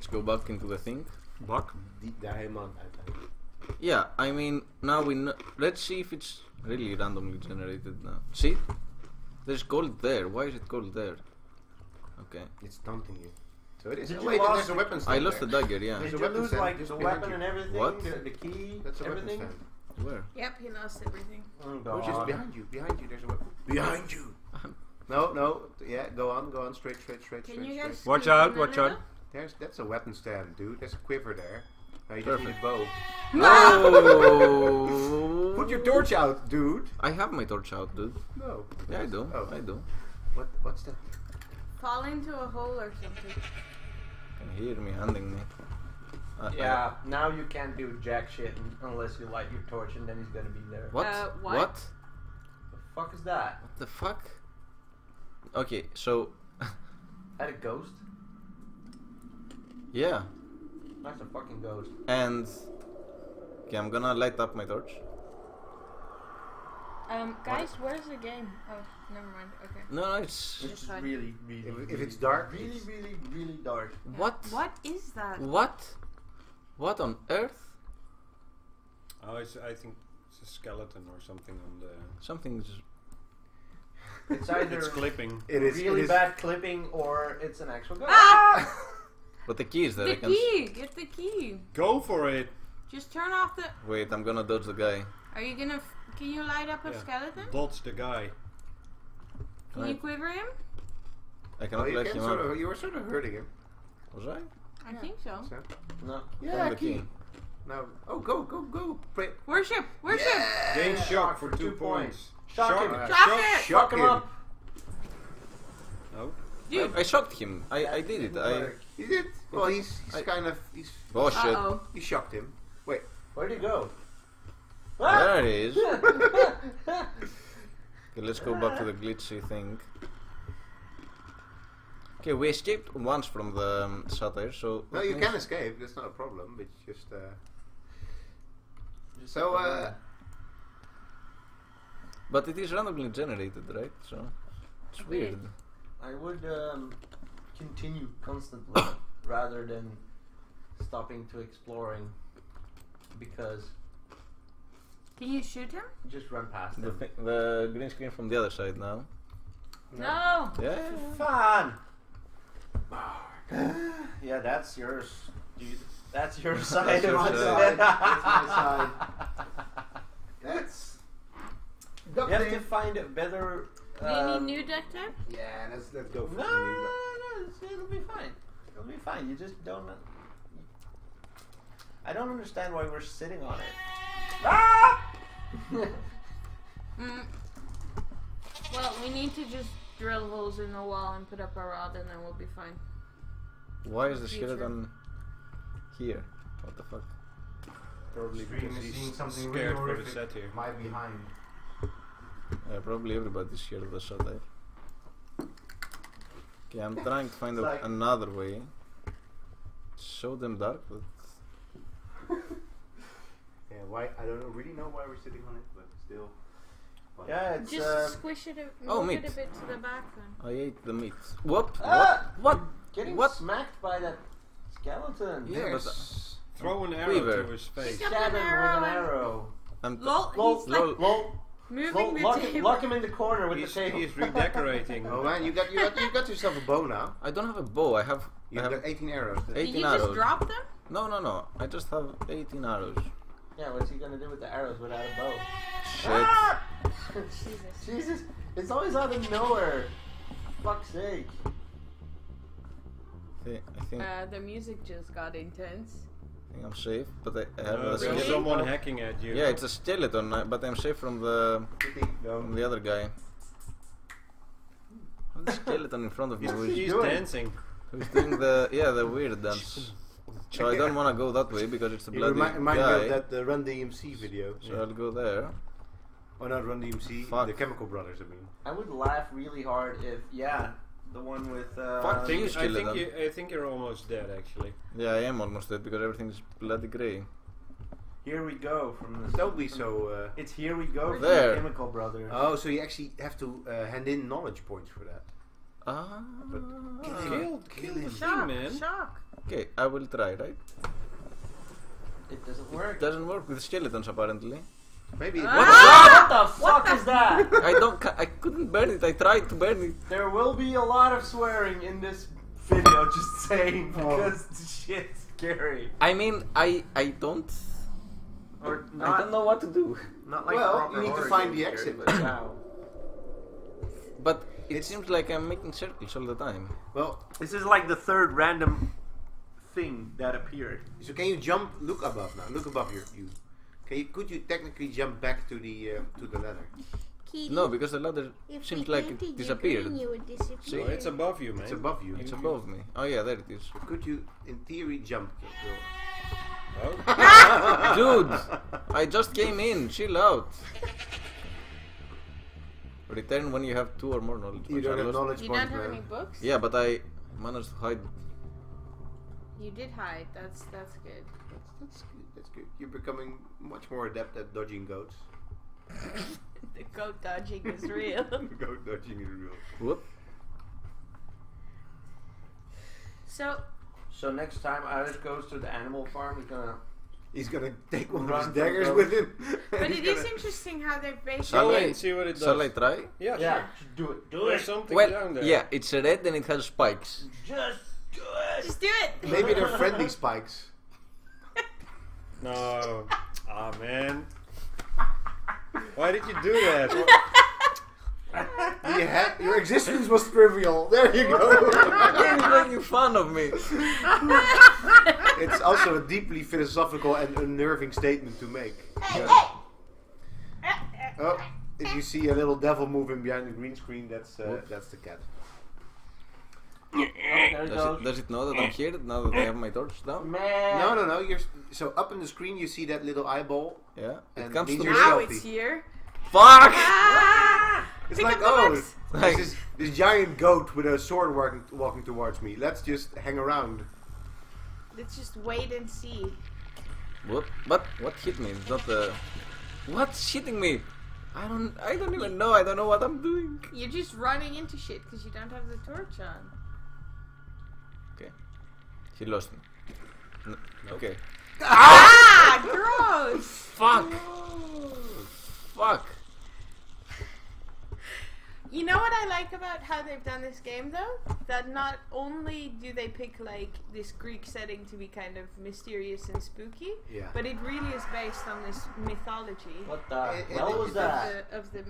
Let's go back into the thing. Bak? Daar helemaal uiteindelijk. Yeah, I mean, now we know. Let's see if it's really randomly generated now. See? There's gold there. Why is it gold there? Okay. It's taunting you. So it is. Did Oh, you wait, lost there's a weapon stand I lost there. the dagger, yeah. Did There's a you weapon lose stand like just the behind weapon you. and everything? What? The key? That's a weapon everything? stand. Where? Yep, he lost everything. Oh Oh, god. just behind you. Behind you, there's a weapon. Behind you. No. Yeah, go on. Straight. Can you guys Watch scoot out, in a watch out. little? That's a weapon stand, dude. There's a quiver there. Now you Perfect. just need a bow. No! Put your torch out, dude. I have my torch out, dude. No. Yeah, I do. Oh. I do. What's that? Fall into a hole or something. Can hear me handing me. Yeah, now you can't do jack shit unless you light your torch and then he's gonna be there. What? What? The fuck is that? What the fuck? Okay, so That a ghost? yeah, That's a fucking ghost. and okay, I'm gonna light up my torch. Guys, where's the game? Oh, never mind. Okay. No, it's It's fine. really, If it's dark, really, it's- really dark. what? What is that? What on earth? Oh, I think it's a skeleton or something on the... Something's It's either It's clipping. it is really bad clipping or it's an actual ghost. Ah! but the key is there. The I can key! Get the key! Go for it! Just turn off the... wait. I'm gonna dodge the guy. Are you gonna... Can you light up a Yeah. skeleton? Dodge the guy. Can Right. you quiver him? I Oh, cannot you, let can him sort out. of, you were sort of hurting him. Was I? I think so. So. No. Find the key. Now, oh, go. Pray. Worship! Worship! Gain shock for 2 points. Shock him. Shock it! Shock Fuck him. up. No? Dude! I shocked him. I did it. He did. Well, he's I- kind of Oh shit! Uh-oh. he shocked him. Wait. Where'd he go? There it is. Okay, let's go back to the glitchy thing. Okay, we escaped once from the satire, so No, that you means- can escape. That's not a problem. It's just. Just So, fucking run. But it is randomly generated, right? So it's Okay. weird. I would continue constantly rather than stopping to exploring because Can you shoot him? you just run past The, them. the green screen from the other side now. No! Yeah. Fun. Yeah, that's yours, dude. That's your side your of it. side. That's my side. That's. You have to find a better. Do you need new duct tape? Yeah, let's go for No, some new it'll be fine. It'll be fine. You just don't. I don't understand why we're sitting on it. Ah! Well, we need to just drill holes in the wall and put up a rod and then we'll be fine. Why is the Future. skeleton here? What the fuck? Probably Stream because is he's seeing something Scared really for the horrific. set here. my behind. Probably everybody's scared of the satire. Okay, I'm trying to find It's like- another way. It's so damn dark, but Yeah, why? I don't really know why we're sitting on it, but still. Fine. Yeah, it's Just squish it, Oh, move it meat. a bit to the back then. I ate the meat. Whoop! Ah! What? getting What? smacked by that skeleton. Yeah, but There's- Throw an arrow Quiver. to his face. Pick up Stab an him with arrow an and- arrow. I'm Lol, Lol, he's like lol, moving the table. lock him in the corner with He's, the table. he's redecorating. Oh man, you got yourself a bow now. I don't have a bow. I have You've got 18 arrows. Eight- Did 18 you just arrows. drop them? No. I just have 18 arrows. Yeah, what's he gonna do with the arrows without a bow? Shit. Ah! Jesus. Jesus, it's always out of nowhere. Fuck's sake. Okay, I think The music just got intense. I'm safe, but I have a There's skeleton. someone hacking at you. Yeah, it's a skeleton, but I'm safe from the other guy. The skeleton in front of me He's doing? dancing. who's doing the weird dance. So I don't want to go that way because it's a You bloody remind me guy. of that Run DMC video. So I'll go there. Oh, not Run DMC, Fuck. the Chemical Brothers, I mean. I would laugh really hard if, the one with, Fuck you, skeleton. I think you're almost dead, actually. Yeah, I am almost dead because everything is bloody grey. Here we go from the. Don't be so. It's here we go from There. the Chemical Brothers. Oh, so you actually have to hand in knowledge points for that. Kill the thing, Shock, man. shock. Okay, I will try, right? It doesn't work. It doesn't work with skeletons apparently. Maybe it What the fuck is that? I couldn't burn it. I tried to burn it. There will be a lot of swearing in this video, just saying, because the shit's scary. I mean, I don't. Or I don't know what to do. Not like Well, proper you need to horror find game the scary, exit. but how? But it seems like I'm making circles all the time. Well, This is like the third random thing that appeared. so can you jump? Look above now. Look above you. Could you technically jump back to the ladder? Kitty, No, because the ladder if seems we like planted it your disappeared. green, you would disappear. See? Oh, it's above you, man. It's above you. It's above me. Oh yeah, there it is. Could you, in theory, jump? Oh. Dude, I just came in. Chill out. Return when you have 2 or more knowledge You points. don't I have lost- knowledge Do you not points, have man. any books? Yeah, but I managed to hide. You did hide. That's good. That's good. That's good. You're becoming much more adept at dodging goats. The goat dodging is real. Goat dodging is real. Whoop. So next time Iris goes to the animal farm, he's gonna He's gonna take one of Run his from daggers goats. with him. But He's it is gonna- interesting how they've Go Shall basically. in, see what it does. Shall I try? Yeah, yeah, sure. do it, do There's it. something Well, down there. yeah, it's red and it has spikes. Just do it. Just do it. Maybe they're friendly spikes. No. Ah, man. Why did you do that? Your existence was trivial. There you go. You're making fun of me. It's also a deeply philosophical and unnerving statement to make. Oh, if you see a little devil moving behind the green screen, that's the cat. There it goes. Does it know that I'm here now that I have my torch down? Man. No. So up on the screen you see that little eyeball. Yeah, it And comes these to are me. Now selfie. it's here. Fuck! Ah! It's Pick like, up the oh, books. Like- this giant goat with a sword walking towards me. Let's just hang around. Let's just wait and see. What? But what hit me? It's not the. What's hitting me? I don't even know. I don't know what I'm doing. You're just running into shit because you don't have the torch on. Okay. He lost me. Okay. Ah! Gross! Fuck! Fuck! You know what I like about how they've done this game though? That not only do they pick like this Greek setting to be kind of mysterious and spooky, Yeah. but it really is based on this mythology What the It- hell it- was it- that? of the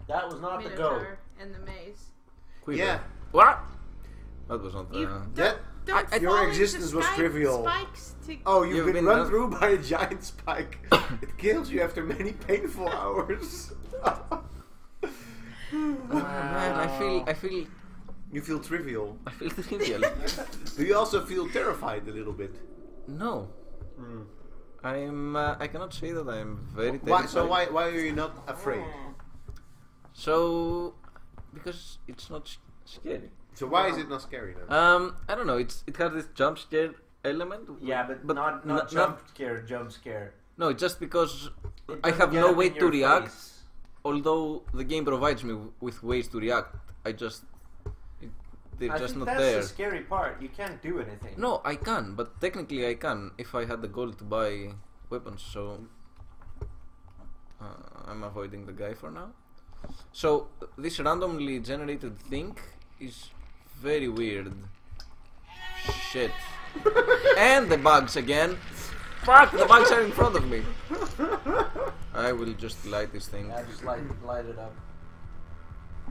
That was not the Minotaur goat. and the maze. Quiver. Yeah. What? That was not. You That- don't your fall into existence was trivial. Spikes to Oh, you've You've been been run run- through by a giant spike. It kills you after many painful hours. Man, I feel You feel trivial. trivial. Do you also feel terrified a little bit? No. Hmm. I cannot say that I'm very Why? terrified. So why are you not afraid? So because it's not scary. So why is it not scary then? I don't know. It has this jump scare element. Yeah, but not jump scare. No, it's just because It I doesn't have get no up way in to your react. face. Although the game provides me with ways to react, they're I just think not that's there. the scary part. You can't do anything. No, I can, but technically I can if I had the goal to buy weapons. So I'm avoiding the guy for now. So this randomly generated thing is very weird. Shit. And the bugs again. Fuck, the bugs are in front of me. I will just light this thing. Yeah, just light it up.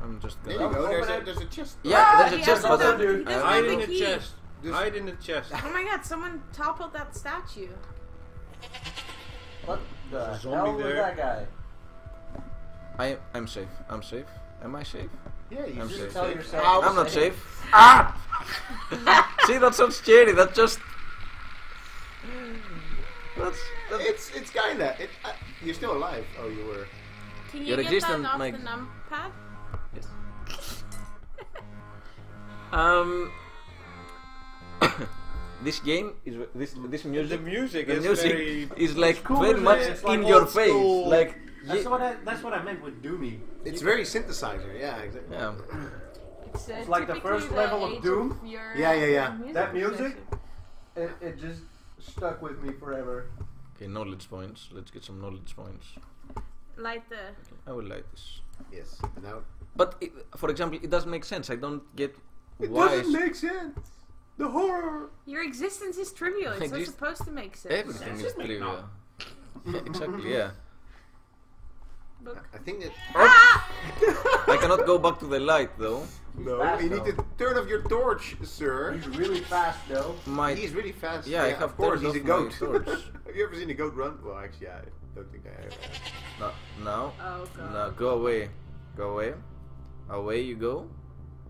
I'm just There gonna. you go. open There's a chest. Yeah, Ah, there's a he chest has button. he doesn't Hide have in the the key. chest. Hide in the chest. Oh my god, someone toppled that statue. What the There's a zombie hell was there. that guy? I'm safe. I'm safe. Am I safe? Yeah, you I'm just safe. Tell yourself. I'm not safe. Ah! See, that's so scary. That's just. That's. It's kinda. You're still alive. Oh, you were. Can you Your get existence that off makes- the numpad? Yes. This game is this music. The music The is music very. is like cool, very isn't much it? It's like in your old face. school. Like That's what I meant with Doomy. It's very synthesizer. Yeah, exactly. yeah. It's like the typically first level of age Doom. your, Yeah. That music? obsession. It just stuck with me forever. Okay, knowledge points. Let's get some knowledge points. Light the. I will like this. Yes. Now But for example, it doesn't make sense. I don't get it why. doesn't make sense. The horror. Your existence is trivial. It's not supposed to make sense. Everything is Sense make trivial. Yeah, exactly. Yeah. Look. I think that. I cannot go back to the light though. No, fast, you need though. to turn off your torch, sir. He's really fast though. My He's really fast. Yeah, I have of course, turned he's a off my goat. torch. Have you ever seen a goat run? Well, actually, I don't think I have. no, no, Oh god. no. Go away. Go away. Away you go.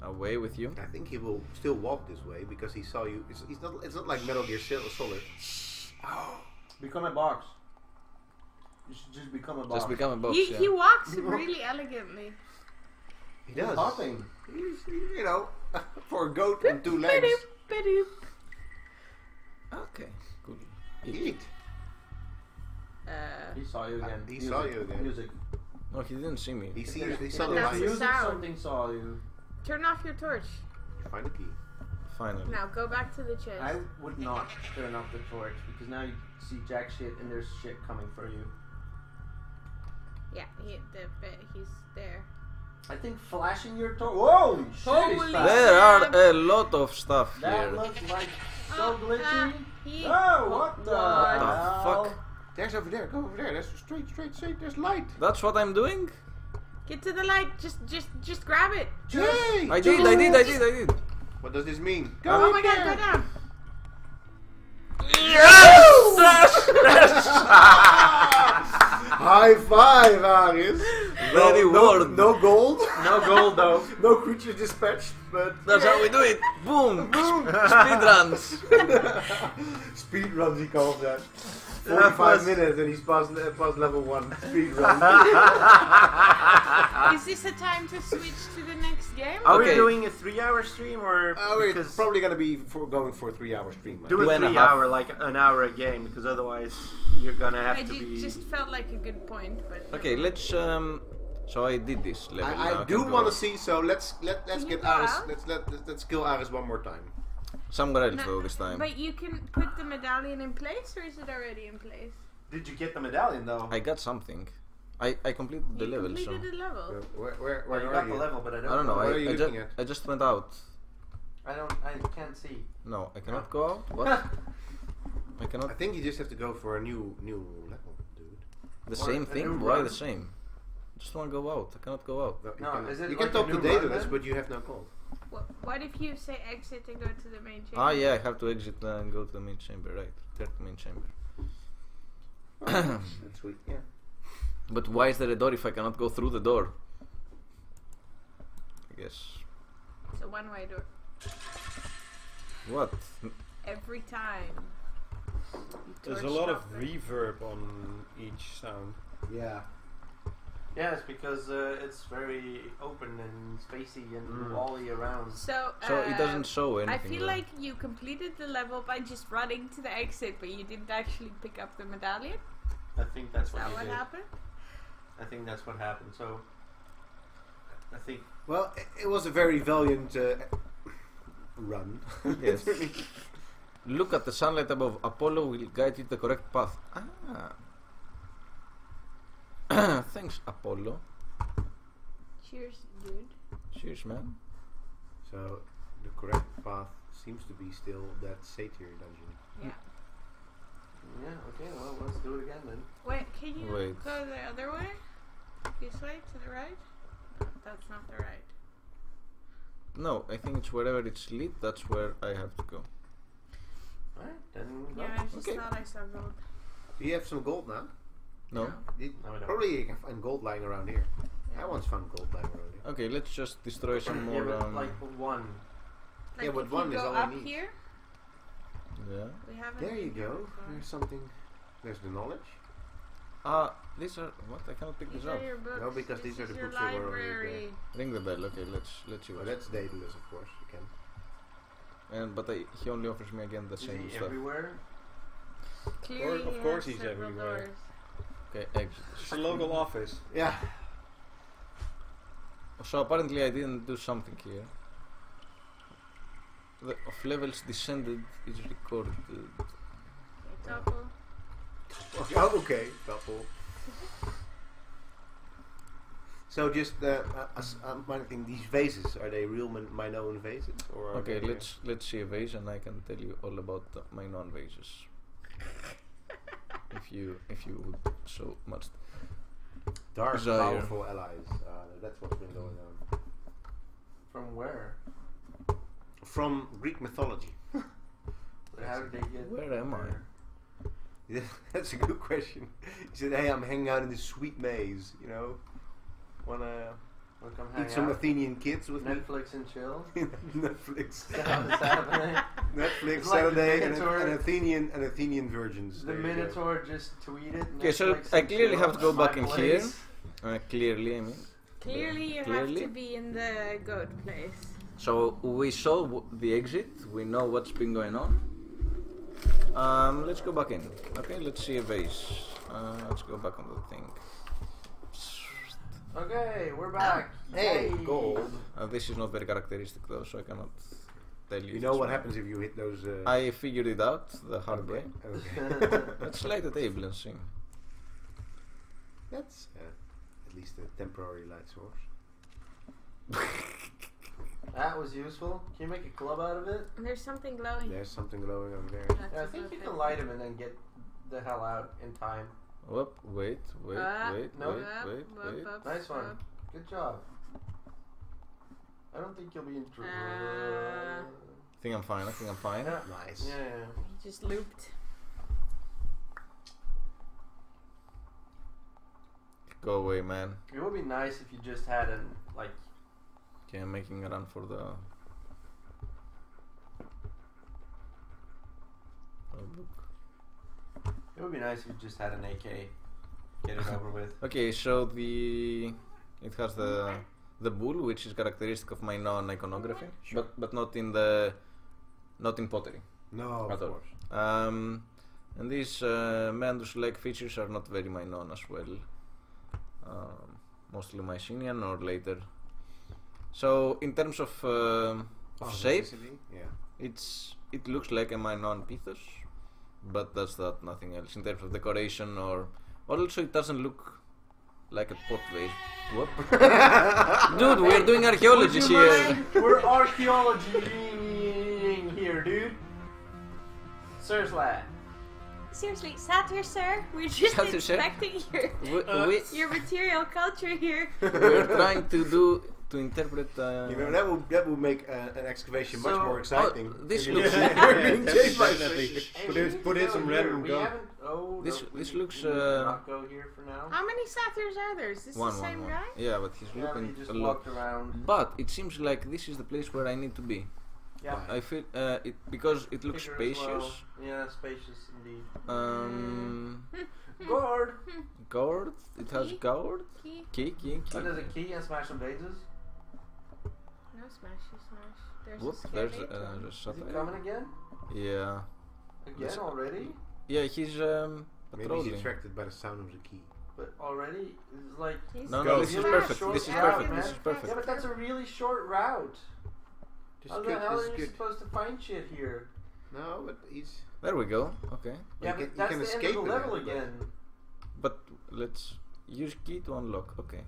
Away with you. I think he will still walk this way because he saw you. It's not like Metal Gear Solid. Become a box. You should just become a box. Just become a box. He Yeah. walks really elegantly. He He's does. hopping. He's, you know, for a goat on two legs. Ba-doop, ba-doop. Okay. Cool. Eat. He saw you again. He saw you again. Music. No, he didn't see me. He saw That's the the light. Music, sound. something saw you. Turn off your torch. Find the key. Finally. Now go back to the chest. I would not turn off the torch because now you see jack shit and there's shit coming for you. Yeah, he's there. I think flashing your torch. Whoa! Shit, Holy is fast. There are a lot of stuff That here. looks like so Oh, glitchy. he- Oh, what the What the hell? fuck? There's over there. Go over there. That's straight. There's light. That's what I'm doing? Get to the light. Just grab it. Yay! I did. What does this mean? Go Oh in my god, there. go down. High five, Aris. Very warm. No gold. No gold though. No creature dispatched, but That's how we do it. Boom. Speed runs. speed runs. He calls that. 45 minutes and he's past level 1 speed run. Is this a time to switch to the next game? Are we Okay. doing a 3-hour stream or We're because probably gonna be going for a 3-hour stream. man. do a 2.5. 3-hour like an hour a game because otherwise you're gonna have I to be. just felt like a good point, but Okay, let's so I did this level. now I do can want go to see. So let's Can you get go Aris. out? Let's kill Aris one more time. somewhere else No, though this time. But you can put the medallion in place, or is it already in place? Did you get the medallion though? I got something. I completed the You level, so completed the level. Where Well, you are got you? the level, but I I don't know. What are you looking at? I just went out. I can't see. No, I cannot go out. What? I cannot. I think you just have to go for a new level, dude. The Or same a thing? new Why run. the same? Just want to go out. I cannot go out. You No, can, is it you like can a talk new to run Daedalus, then? but you have no gold. What if you say exit and go to the main chamber? Ah, yeah, I have to exit and go to the main chamber, right? Third main chamber. That's sweet. Yeah. But why is there a door if I cannot go through the door? I guess. It's a one-way door. What? Every time. You There's a torch lot of stop it. reverb on each sound. Yeah. Yeah, it's because it's very open and spacey and wally around. So, So it doesn't show I anything. feel though. like you completed the level by just running to the exit, but you didn't actually pick up the medallion. I think that's Is what that you what did. happened? I think that's what happened. So I think Well, it was a very valiant run. Yes. Look at the sunlight above. Apollo will guide you to the correct path. Ah. Thanks, Apollo. Cheers, dude. Cheers, man. So the correct path seems to be still that satyr dungeon. Yeah. yeah, okay, well let's do it again then. Wait, can you Wait. go the other way? This way, to the right? No, that's not the right. No, I think it's wherever it's lit, that's where I have to go. Alright, then Yeah, I just okay. thought I saw gold. Do you have some gold now? No? No, we don't. Probably you can find gold lying around here. Yeah. I once found gold lying around here. Okay, let's just destroy some Yeah, more. but like one. Like Yeah, but if one you is go all I up need. here, Yeah. we haven't There you been here go. before. There's something. There's the knowledge. These are what? I cannot pick These this are up. your books. No, because This these are is the your books that were already library. Ring the bell. Okay, let's see Oh, what. that's Daedalus, of course. You can. But he only offers me again the Is same he stuff. everywhere? Clearly, Of he course has he's several everywhere. doors. Okay, exit. It's a local office. Yeah. So apparently I didn't do something here. of levels descended is recorded. Double. Okay, couple. So just one thing, these vases, are they real Minoan vases? Or are Okay, they, let's see a vase, and I can tell you all about my non-vases. if you would so much. dark, desire. powerful allies. That's what's been going on. From where? From Greek mythology. How did they get? Where am I? Yeah, that's a good question. He said, "Hey, I'm hanging out in this sweet maze. You know, wanna Come hang eat some out? Athenian kids with Netflix and chill. me?" Netflix, Saturday. Netflix, It's like the Saturday, and Minotaur. Athenian virgins. The There you go. Minotaur just tweeted. Okay, so Netflix I and clearly chill. have to go My back in here. place. Clearly, I mean. Clearly, you Clearly? have to be in the goat place. So we saw the exit. We know what's been going on. Let's go back in. Okay, let's see a vase. Let's go back on the thing. Okay, we're back. Hey, Yay. gold. This is not very characteristic though, so I cannot tell you. You if know it's what mine. happens if you hit those? I figured it out the hard way. Okay. Let's light the table and sing. That's at least a temporary light source. That was useful. Can you make a club out of it? There's something glowing. There's something glowing over there. That's Yeah, I a think you good can thing. light him and then get the hell out in time. Whoop, wait, wait, wait, Nope. wait, wait. Nice one. Good job. I don't think you'll be in trouble. I think I'm fine, I think I'm fine. Yeah. Nice. Yeah. He just looped. Go away, man. It would be nice if you just had an like. Okay, I'm making a run for the... Oh, look. It would be nice if you just had an AK. Get it over with. Okay, so it has the bull, which is characteristic of my non-iconography, but not in pottery. No, At of all. course. And these Meandrus-like features are not very Minoan as well. Mostly Mycenaean or later. So in terms of shape, Sicily? Yeah. it looks like a Minoan Pythos, but that's that, nothing else. In terms of decoration or also it doesn't look like a pot vase. What? Dude, we're doing archaeology Would you here. mind? We're archaeology here, dude. Seriously. Seriously, Satyr, sir, we're just Satyr, sir? inspecting your material culture here. We're trying to interpret. You know that would make an excavation much So- more exciting. this When looks- you're being chased by Definitely. fish. Hey, Put we in- need to put in go some here. random We gum. haven't. Oh, This- no, this we looks, need to not go here for now. How many Satyrs are there? Is this the same one. guy? Yeah, but he's Yeah, but looking he just a lot. walked around. But it seems like this is the place where I need to be. Yeah. I feel it because it looks Figure as spacious. well. Yeah, spacious indeed. Guard. Guard. It has Key? guard. Key? Key. Oh, there's a key and smash some vases. No, smashy smash. There's Whoop, a there's skeleton. a Is he satire. coming again? Yeah. Again That's- already? Yeah, he's Maybe patrolling. he's attracted by the sound of the key. But already? It's like... He's No, Go. this is Really perfect. short This is route, perfect. man. This is Yeah, perfect. but that's a really short route. This How is the good. hell This are is you good. supposed to find shit here? No, but he's. There we go. Okay. Yeah, can- but that's can the end escape of the with level it, but- again. But let's use key to unlock. Okay.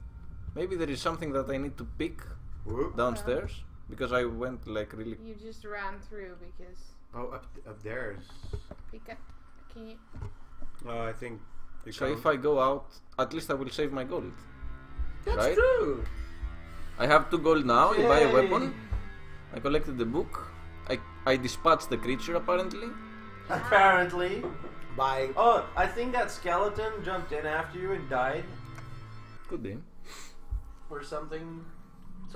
Maybe there is something that I need to pick Whoop. downstairs because I went like really. You just ran through because Oh, up there. can you, I think. You So can't- if I go out, at least I will save my gold. That's Right? true. I have 2 gold now. I buy a Yay. weapon. I collected the book. I dispatched the creature apparently. Apparently. By Oh, I think that skeleton jumped in after you and died. Could be. Or something.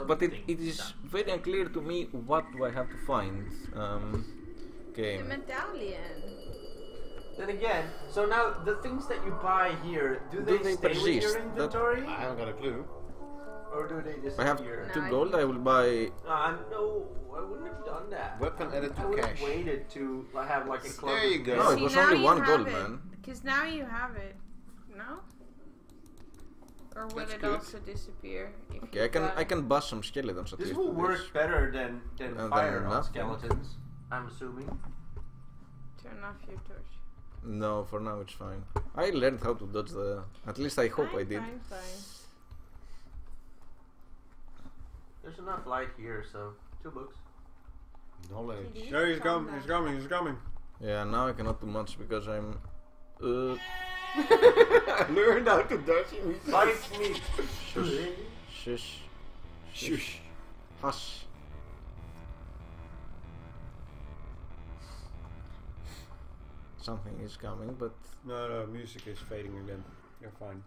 But it is very unclear to me what do I have to find. Okay. the medallion. Then again, so now the things that you buy here, do they they stay with persist? your That- inventory? I haven't got a clue. Or do they I have disappear? 2 No, gold. I will buy. No, I wouldn't have done that. Weapon added I to would have cash. waited to have like a club. There you go. No, it See, was now only you 1 have gold, it. man. Because now you have it. No? Or would That's it good. also disappear? If Okay, I can bust some skeletons at This least. will with work better than than fire on nothing. skeletons. I'm assuming. Turn off your torch. No, for now it's fine. I learned how to dodge the. At least I hope I did. Fine. There's enough light here, so 2 books. Knowledge. There he's coming, he's coming, he's coming. Yeah, now I cannot do much because I'm. I learned how to dodge him. Fight me. Shush. Shush. Shush. Hush. Something is coming, but No, music is fading again. You're fine.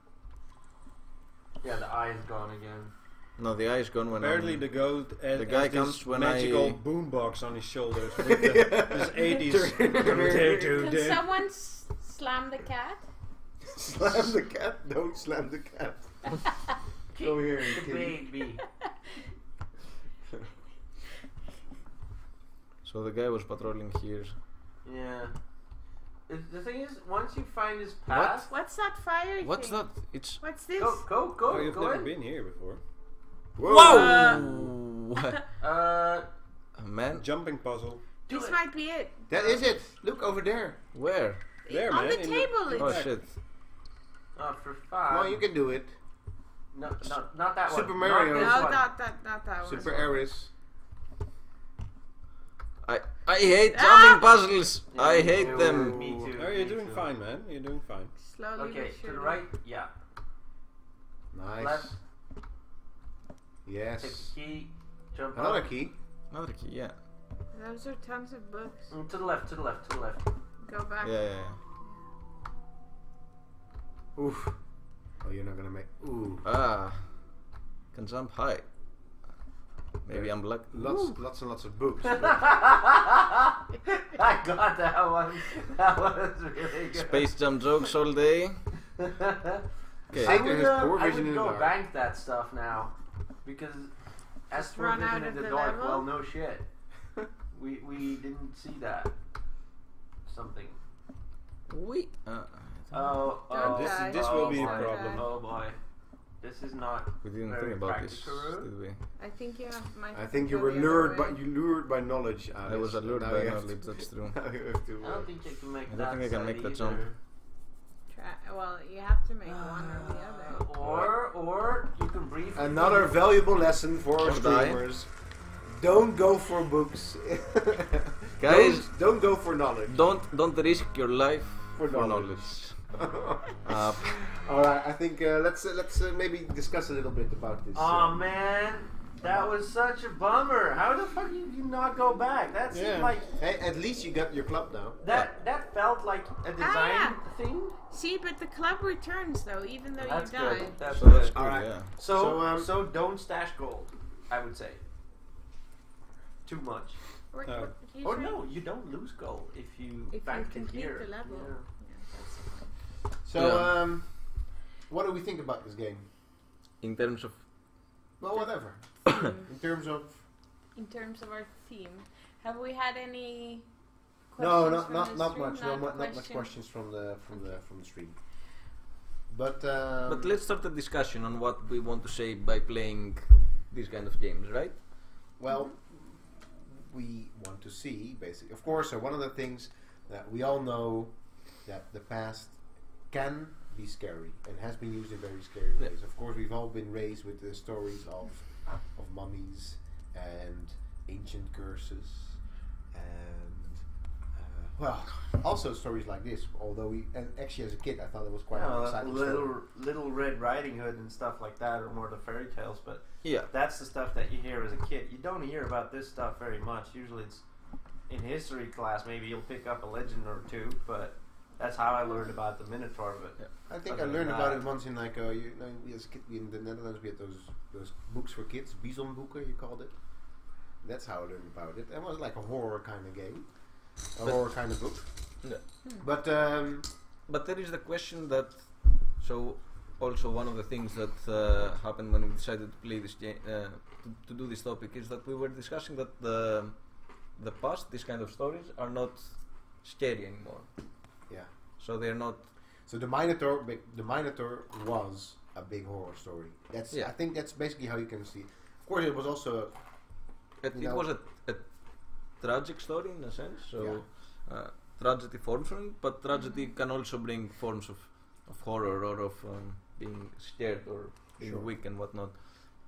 Yeah, the eye is gone again. no, the eye is gone when Apparently I'm. the goat has The guy this comes when magical I- boombox on his shoulders with this 80s. Can someone slam the cat? Slam the cat. Don't slam the cat. Go here, The kitty. baby. So the guy was patrolling here. Yeah. The thing is, once you find his path, What's that fire What's thing? that? It's. What's this? go, Oh, you've go never in. been here before. Whoa! Man, Jumping puzzle. Do This it. might be it. That is it. Look over there. where? There, On man, the in table. the- Oh it's shit! Oh, for Come fun. on, you can do it. No, not that one. Super Mario. Not no, this one. not that one. Super Aris. I hate Ah! jumping puzzles. Yeah, I me hate too. them. Me too. Oh, you're me doing too. fine, man. You're doing fine. Slowly Okay, but to the surely. right, yeah. Nice. Left, take Yes. the key, jump Another up. key. Another key, yeah. Those are tons of books. To the left, to the left, to the left. Go back. Yeah. Oof. Oh, you're not gonna make. Ooh. Ah, can jump high. Maybe I'm lucky. Lots and lots of books. I got that one. That was really good. Space jump jokes all day. Okay. Satan has poor I vision would in the go dark. bank that stuff now, because as Just for run vision out in of the the dark, level? well, no shit. we didn't see that. Something. We. Oh, Don't This, die. this oh will be a boy. problem. Oh boy, this is not. We didn't Very think about this, practical. did we? I think you might. I have think to you go were the lured other by way. knowledge. Alice. I was allured Now by you have knowledge, to- that's true. Now you have to. I don't think you can make I that. don't think I can make side that jump. either. Well, you have to make one or the other. Or you can briefly. Another valuable lesson for our Or die. streamers. Don't go for books. Guys, don't go for knowledge. don't risk your life For for knowledge. knowledge. All right, I think let's maybe discuss a little bit about this. Oh man, that was such a bummer. How the fuck did you not go back? That seemed Yeah. like Hey, at least you got your club now. that felt like a design thing. See, but the club returns though, even though That's you good. die. That's So that's good. good, Alright. yeah. So So, don't stash gold. I would say. Too much. Or, Oh. he's Or right. no, you don't lose gold if you If you bank it complete here. the level. Yeah. Yeah, that's the point. So, Yeah. what do we think about this game? In terms of Well, whatever. In terms of In terms of our theme, have we had any no, questions not from not the not much. stream? Not much questions from the stream. But let's start a discussion on what we want to say by playing these kind of games, right? well, we want to see basically. Of course, one of the things that we all know that the past can be scary and has been used in very scary Yeah. ways. Of course, we've all been raised with the stories of mummies and ancient curses, and well, also stories like this. Although and actually as a kid, I thought it was quite an exciting story. Little Red Riding Hood and stuff like that are more the fairy tales, but Yeah. that's the stuff that you hear as a kid. You don't hear about this stuff very much. Usually it's in history class, maybe you'll pick up a legend or two, but that's how I learned about the Minotaur. But I think I Other learned than about that- it once in like we as a kid in the Netherlands we had those books for kids, Bisonboeken you called it. That's how I learned about it. It was like a horror kind of game, horror kind of book. Yeah. But But there is the question that, so also one of the things that happened when we decided to play this game, to do this topic, is that we were discussing that the past, these kind of stories, are not scary anymore. yeah, So they're not. so the Minotaur was a big horror story. That's Yeah. I think that's basically how you can see it. Of course, it was also It No. was a tragic story in a sense, so Yeah. tragedy forms from it, but tragedy can also bring forms of horror or of being scared or being Sure. weak and whatnot.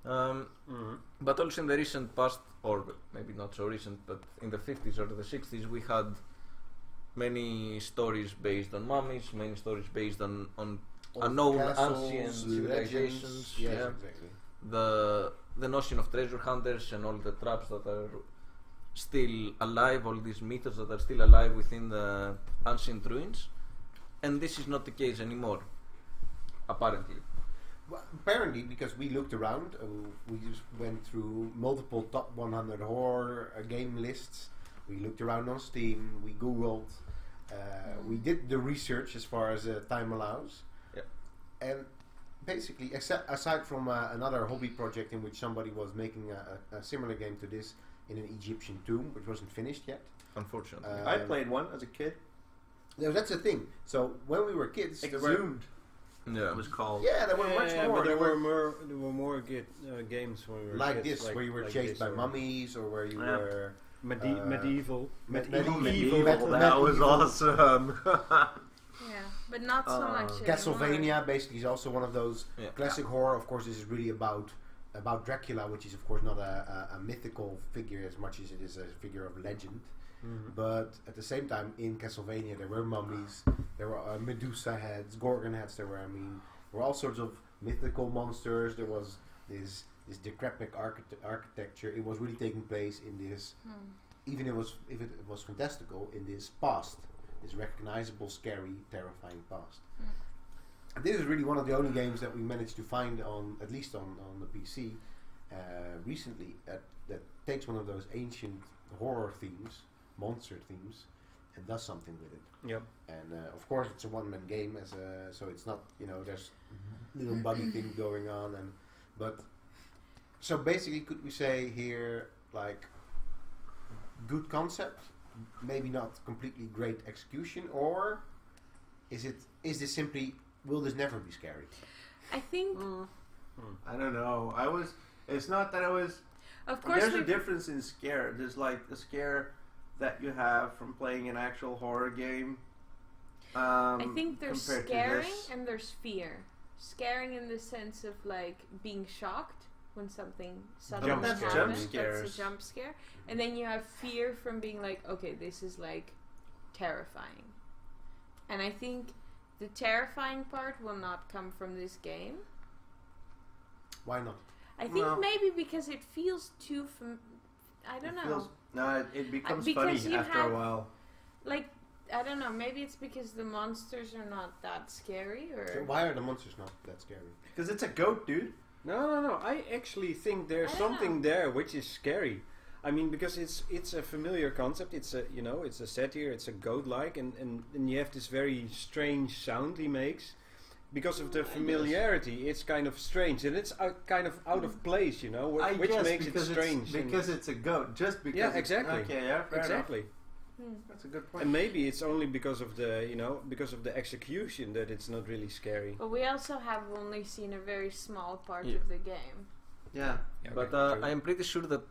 Mm-hmm. But also in the recent past, or maybe not so recent, but in the 50s or the 60s, we had many stories based on mummies, many stories based on old unknown castles, ancient legends. civilizations. Yes, yeah. exactly. The notion of treasure hunters and all the traps that are still alive, all these mythos that are still alive within the ancient ruins, and this is not the case anymore, apparently. Well, apparently, because we looked around, we just went through multiple top 100 horror game lists. We looked around on Steam. We Googled. We did the research as far as time allows. Yeah. And basically, aside from another hobby project in which somebody was making a similar game to this in an Egyptian tomb, which wasn't finished yet. Unfortunately. Uh, I played one as a kid. That's the thing. So when we were kids, there were, Exhumed. Yeah. It was called. yeah, there were much more. But there There were more games when we were like kids, this, where you were like chased this, by or mummies, or where you Yeah. were medieval. medieval. That was awesome. Yeah, but not so much anymore. Castlevania basically is also one of those Yeah. classic horror. Of course, this is really about Dracula, which is of course not a mythical figure as much as it is a figure of legend. Mhm. But at the same time, in Castlevania, there were mummies, there were Medusa heads, Gorgon heads. There were all sorts of mythical monsters. There was this decrepit architecture. It was really taking place in this, even if it was fantastical, in this past, this recognizable, scary, terrifying past. And this is really one of the only games that we managed to find at least on the PC recently that takes one of those ancient horror themes, monster themes, and does something with it. Yep. And of course, it's a one-man game, so it's not, there's little buddy thing going on, but so basically, could we say here, like, good concept, maybe not completely great execution, or is this simply, will this never be scary? I think, I don't know. It's not that I was. of course, There's a difference in scare. There's like the scare that you have from playing an actual horror game. I think there's compared to scaring this. and there's fear. Scaring in the sense of like being shocked when something suddenly Jump happens. scare. Jump That's scares. a jump scare. And then you have fear from being like, okay, this is like terrifying. And I think the terrifying part will not come from this game. Why not? I think Well- maybe because it feels too I don't know. It becomes because funny you after a have- while. Like, I don't know, maybe it's because the monsters are not that scary, So or... why are the monsters not that scary? Because it's a goat, dude. No. I actually think there's I don't something know. there which is scary. I mean, because it's a familiar concept. It's a satire. It's a goat-like, and you have this very strange sound he makes. Because of the familiarity, it's kind of strange, and it's kind of out of place, which makes it strange. Because it's a goat. Just because. Yeah, exactly. Okay, yeah, fair Exactly. That's a good point. And maybe it's only because of the execution that it's not really scary. But we also have only seen a very small part Yeah. of the game. Yeah. Yeah, But okay, true. I am pretty sure that,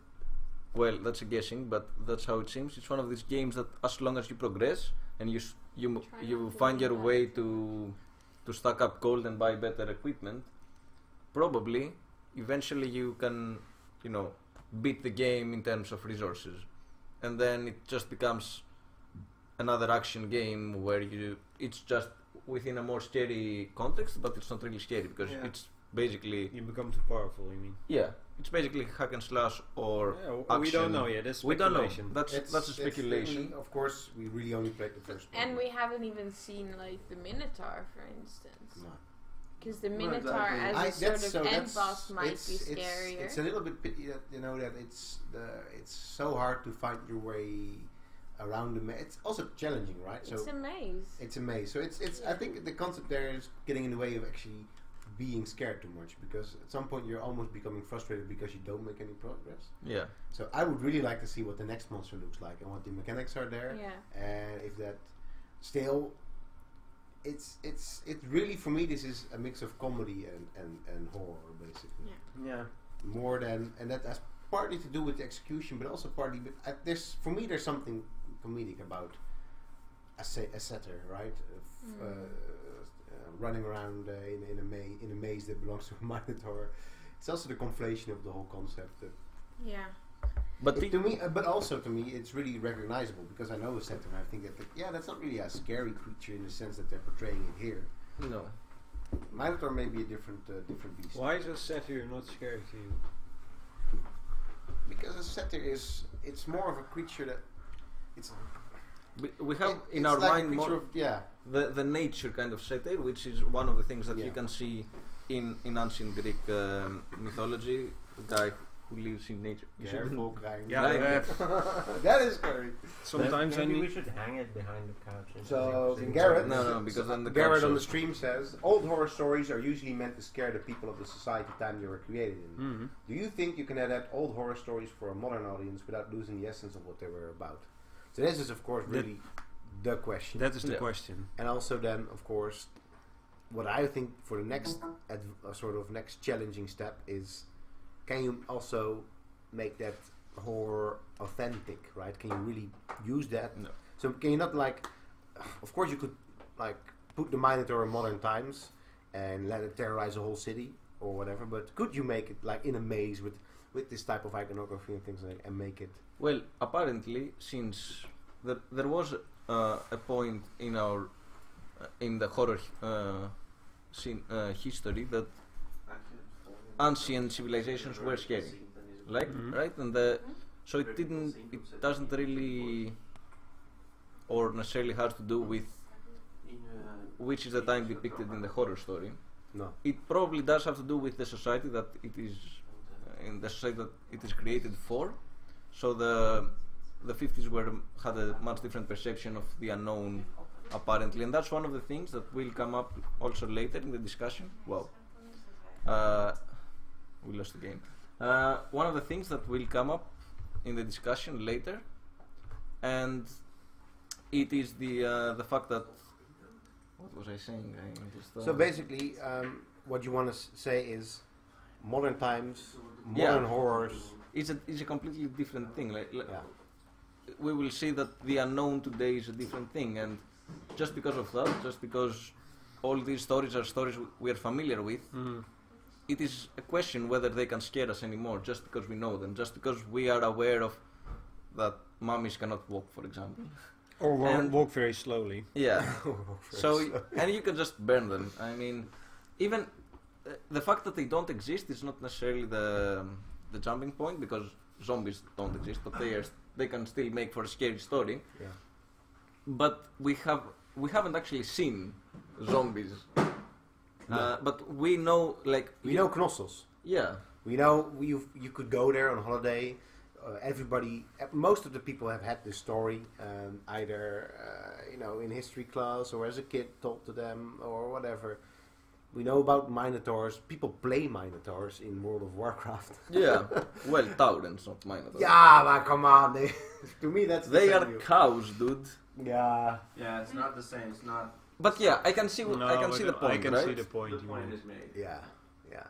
well, that's a guessing, but that's how it seems. It's one of these games that, as long as you progress and you Try you not to find do your that. way to stack up gold and buy better equipment, probably eventually you can, beat the game in terms of resources, and then it just becomes another action game where it's just within a more scary context, but it's not really scary because Yeah. it's basically You become too powerful, you mean? it's basically hack and slash or Yeah, we action. don't know yet. That's We don't know. speculation. That's a speculation. Of course, we really only played the first one. And we haven't even seen, like, the Minotaur, for instance. No. Because the No, Minotaur exactly. as a sort of end boss might be scarier. It's a little bit pity that that it's so hard to find your way around the maze. It's also challenging, right? It's a maze. It's a maze. So it's I think the concept there is getting in the way of actually being scared too much, because at some point you're almost becoming frustrated because you don't make any progress. Yeah. So I would really like to see what the next monster looks like and what the mechanics are there, Yeah. and if that still it's really, for me, this is a mix of comedy and horror, basically. Yeah. More than, and that has partly to do with the execution, but also partly, but for me, there's something comedic about a satyr, right? Running around in a maze that belongs to a Minotaur. It's also the conflation of the whole concept. That But to me, but also to me, it's really recognizable because I know a satyr, and I think that that's not really a scary creature in the sense that they're portraying it here. no. Minotaur may be a different beast. Why is a satyr not scary to you? Because a satyr it's more of a creature that it's. We have in it's our like mind a creature more of, the nature kind of satyr, which is one of the things that you can see in ancient Greek mythology. The guy who lives in nature. You Careful, shouldn't- Yeah, that is scary. sometimes I Maybe we need. should hang it behind the couch. and So sing Garrett, No, because then the Garrett on couch the stream says old horror stories are usually meant to scare the people of the society time they were created in. Mhm. Do you think you can adapt old horror stories for a modern audience without losing the essence of what they were about? So this is of course really the question. That is the Yeah. question. And also then of course what I think for the next sort of next challenging step is, can you also make that horror authentic, right? Can you really use that? No. So can you not of course you could put the Minotaur in modern times and let it terrorize a whole city or whatever, but could you make it in a maze with this type of iconography and things and make it? Well, apparently, since there was a point in our in the horror history that ancient civilizations were scary, right? And so it doesn't really, or necessarily has to do with which is the time depicted in the horror story. No. It probably does have to do with the society that it is, in the society that it is created for. So the 50s had a much different perception of the unknown, apparently, and that's one of the things that will come up also later in the discussion. Wow, we lost the game. One of the things that will come up in the discussion later, and it is the fact that, what was I saying? So basically, what you want to say is modern times, modern horrors. It's a completely different thing. We will see that the unknown today is a different thing, and just because of that, just because all these stories are stories we are familiar with, it is a question whether they can scare us anymore, just because we know them, just because we are aware of that mummies cannot walk, for example. Or And- walk very slowly. Yeah. So, and you can just burn them. I mean, even the fact that they don't exist is not necessarily the jumping point, because zombies don't exist, but they can still make for a scary story. Yeah. But we haven't actually seen zombies. But we know, We know Knossos. Yeah. We know you could go there on holiday. Most of the people have had this story, either in history class or as a kid told to them or whatever. We know about Minotaurs. People play Minotaurs in World of Warcraft. Yeah. Well, Taurens, not Minotaurs. Yeah, man, come on. To me, that's They the are same cows, dude. Yeah. Yeah, it's not the same. It's not. But yeah, I can see. I can see the point. I can right? see the point. The you point mean. is made. Yeah. Yeah.